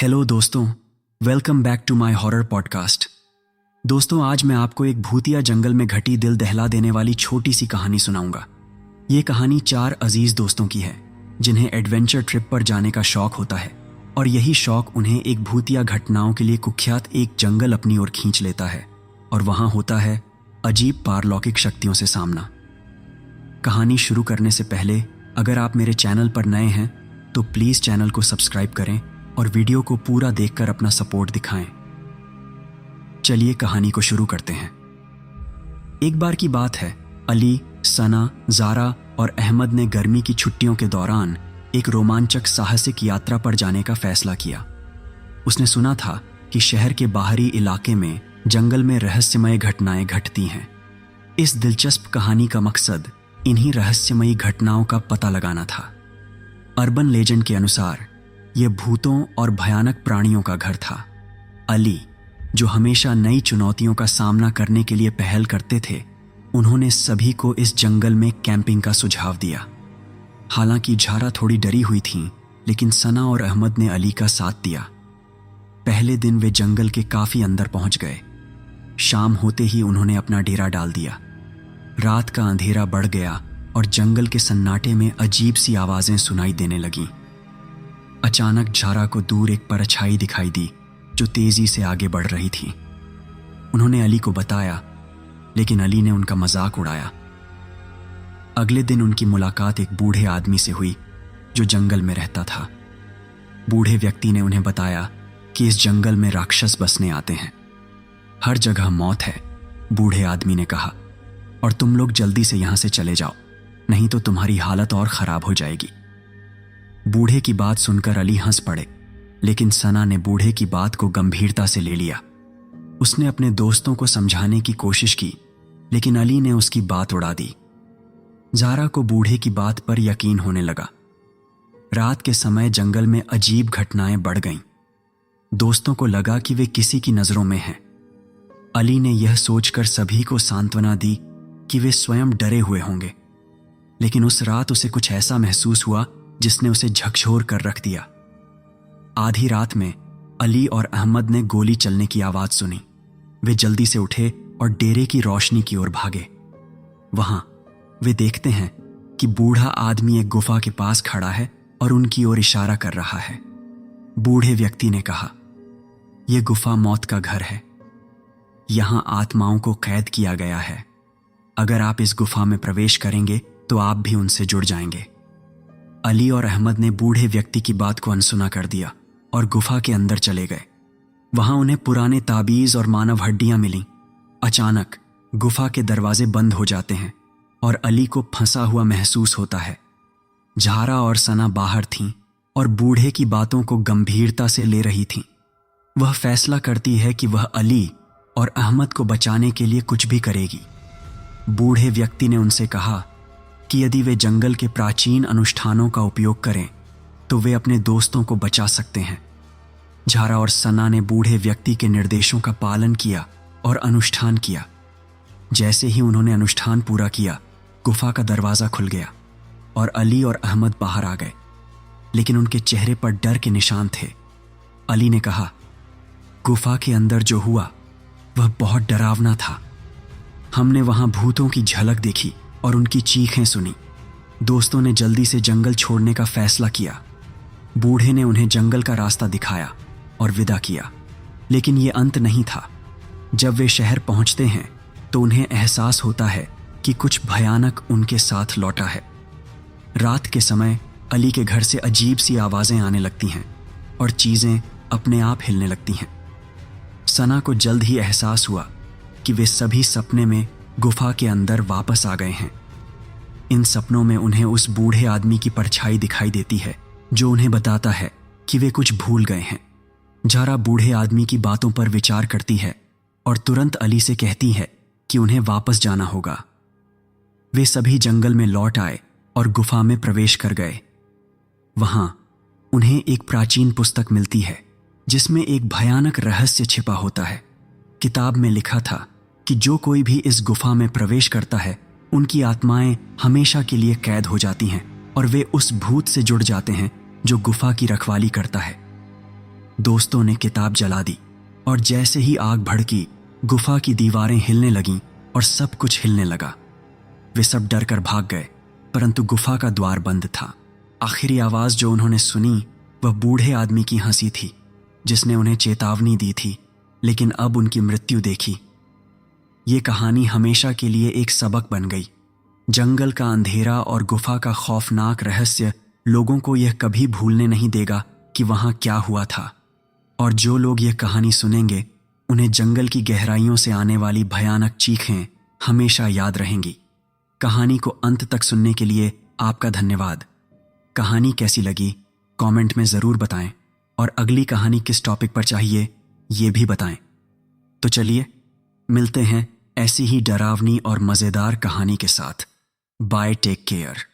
Hello दोस्तों, welcome back to my horror podcast. दोस्तों, आज मैं आपको एक भूतिया जंगल में घटी दिल दहला देने वाली छोटी सी कहानी सुनाऊंगा। ये कहानी 4 अजीज दोस्तों की है जिन्हें एडवेंचर ट्रिप पर जाने का शौक होता है और यही शौक उन्हें एक भूतिया घटनाओं के लिए कुख्यात एक जंगल अपनी ओर खींच लेता है और वहां होता है अजीब पारलौकिक शक्तियों से सामना। कहानी शुरू करने से पहले अगर आप मेरे चैनल पर नए हैं तो प्लीज़ चैनल को सब्सक्राइब करें और वीडियो को पूरा देखकर अपना सपोर्ट दिखाएं। चलिए कहानी को शुरू करते हैं। एक बार की बात है, अली, सना, ज़ारा और अहमद ने गर्मी की छुट्टियों के दौरान एक रोमांचक साहसिक यात्रा पर जाने का फैसला किया। उसने सुना था कि शहर के बाहरी इलाके में जंगल में रहस्यमय घटनाएं घटती हैं। इस दिलचस्प कहानी का मकसद इन्हीं रहस्यमयी घटनाओं का पता लगाना था। अर्बन लेजेंड के अनुसार यह भूतों और भयानक प्राणियों का घर था। अली, जो हमेशा नई चुनौतियों का सामना करने के लिए पहल करते थे, उन्होंने सभी को इस जंगल में कैंपिंग का सुझाव दिया। हालांकि ज़ारा थोड़ी डरी हुई थी, लेकिन सना और अहमद ने अली का साथ दिया। पहले दिन वे जंगल के काफ़ी अंदर पहुंच गए। शाम होते ही उन्होंने अपना डेरा डाल दिया। रात का अंधेरा बढ़ गया और जंगल के सन्नाटे में अजीब सी आवाज़ें सुनाई देने लगीं। अचानक ज़ारा को दूर एक परछाई दिखाई दी जो तेजी से आगे बढ़ रही थी। उन्होंने अली को बताया, लेकिन अली ने उनका मजाक उड़ाया। अगले दिन उनकी मुलाकात एक बूढ़े आदमी से हुई जो जंगल में रहता था। बूढ़े व्यक्ति ने उन्हें बताया कि इस जंगल में राक्षस बसने आते हैं। हर जगह मौत है, बूढ़े आदमी ने कहा, और तुम लोग जल्दी से यहां से चले जाओ, नहीं तो तुम्हारी हालत और खराब हो जाएगी। बूढ़े की बात सुनकर अली हंस पड़े, लेकिन सना ने बूढ़े की बात को गंभीरता से ले लिया। उसने अपने दोस्तों को समझाने की कोशिश की, लेकिन अली ने उसकी बात उड़ा दी। ज़ारा को बूढ़े की बात पर यकीन होने लगा। रात के समय जंगल में अजीब घटनाएं बढ़ गईं। दोस्तों को लगा कि वे किसी की नजरों में हैं। अली ने यह सोचकर सभी को सांत्वना दी कि वे स्वयं डरे हुए होंगे, लेकिन उस रात उसे कुछ ऐसा महसूस हुआ जिसने उसे झकझोर कर रख दिया। आधी रात में अली और अहमद ने गोली चलने की आवाज सुनी। वे जल्दी से उठे और डेरे की रोशनी की ओर भागे। वहां वे देखते हैं कि बूढ़ा आदमी एक गुफा के पास खड़ा है और उनकी ओर इशारा कर रहा है। बूढ़े व्यक्ति ने कहा, यह गुफा मौत का घर है। यहां आत्माओं को कैद किया गया है। अगर आप इस गुफा में प्रवेश करेंगे तो आप भी उनसे जुड़ जाएंगे। अली और अहमद ने बूढ़े व्यक्ति की बात को अनसुना कर दिया और गुफा के अंदर चले गए। वहां उन्हें पुराने ताबीज और मानव हड्डियां मिलीं। अचानक गुफा के दरवाजे बंद हो जाते हैं और अली को फंसा हुआ महसूस होता है। ज़ारा और सना बाहर थीं और बूढ़े की बातों को गंभीरता से ले रही थीं। वह फैसला करती है कि वह अली और अहमद को बचाने के लिए कुछ भी करेगी। बूढ़े व्यक्ति ने उनसे कहा कि यदि वे जंगल के प्राचीन अनुष्ठानों का उपयोग करें तो वे अपने दोस्तों को बचा सकते हैं। ज़ारा और सना ने बूढ़े व्यक्ति के निर्देशों का पालन किया और अनुष्ठान किया। जैसे ही उन्होंने अनुष्ठान पूरा किया, गुफा का दरवाज़ा खुल गया और अली और अहमद बाहर आ गए, लेकिन उनके चेहरे पर डर के निशान थे। अली ने कहा, गुफा के अंदर जो हुआ वह बहुत डरावना था। हमने वहां भूतों की झलक देखी और उनकी चीखें सुनी। दोस्तों ने जल्दी से जंगल छोड़ने का फैसला किया। बूढ़े ने उन्हें जंगल का रास्ता दिखाया और विदा किया, लेकिन ये अंत नहीं था। जब वे शहर पहुंचते हैं तो उन्हें एहसास होता है कि कुछ भयानक उनके साथ लौटा है। रात के समय अली के घर से अजीब सी आवाज़ें आने लगती हैं और चीज़ें अपने आप हिलने लगती हैं। सना को जल्द ही एहसास हुआ कि वे सभी सपने में गुफा के अंदर वापस आ गए हैं। इन सपनों में उन्हें उस बूढ़े आदमी की परछाई दिखाई देती है जो उन्हें बताता है कि वे कुछ भूल गए हैं। ज़ारा बूढ़े आदमी की बातों पर विचार करती है और तुरंत अली से कहती है कि उन्हें वापस जाना होगा। वे सभी जंगल में लौट आए और गुफा में प्रवेश कर गए। वहां उन्हें एक प्राचीन पुस्तक मिलती है जिसमें एक भयानक रहस्य छिपा होता है। किताब में लिखा था कि जो कोई भी इस गुफा में प्रवेश करता है, उनकी आत्माएं हमेशा के लिए कैद हो जाती हैं और वे उस भूत से जुड़ जाते हैं जो गुफा की रखवाली करता है। दोस्तों ने किताब जला दी और जैसे ही आग भड़की, गुफा की दीवारें हिलने लगीं और सब कुछ हिलने लगा। वे सब डर कर भाग गए, परंतु गुफा का द्वार बंद था। आखिरी आवाज जो उन्होंने सुनी वह बूढ़े आदमी की हंसी थी, जिसने उन्हें चेतावनी दी थी, लेकिन अब उनकी मृत्यु देखी। ये कहानी हमेशा के लिए एक सबक बन गई। जंगल का अंधेरा और गुफा का खौफनाक रहस्य लोगों को यह कभी भूलने नहीं देगा कि वहां क्या हुआ था। और जो लोग यह कहानी सुनेंगे, उन्हें जंगल की गहराइयों से आने वाली भयानक चीखें हमेशा याद रहेंगी। कहानी को अंत तक सुनने के लिए आपका धन्यवाद। कहानी कैसी लगी कमेंट में ज़रूर बताएं, और अगली कहानी किस टॉपिक पर चाहिए ये भी बताएं। तो चलिए मिलते हैं ऐसी ही डरावनी और मज़ेदार कहानी के साथ। Bye, take care.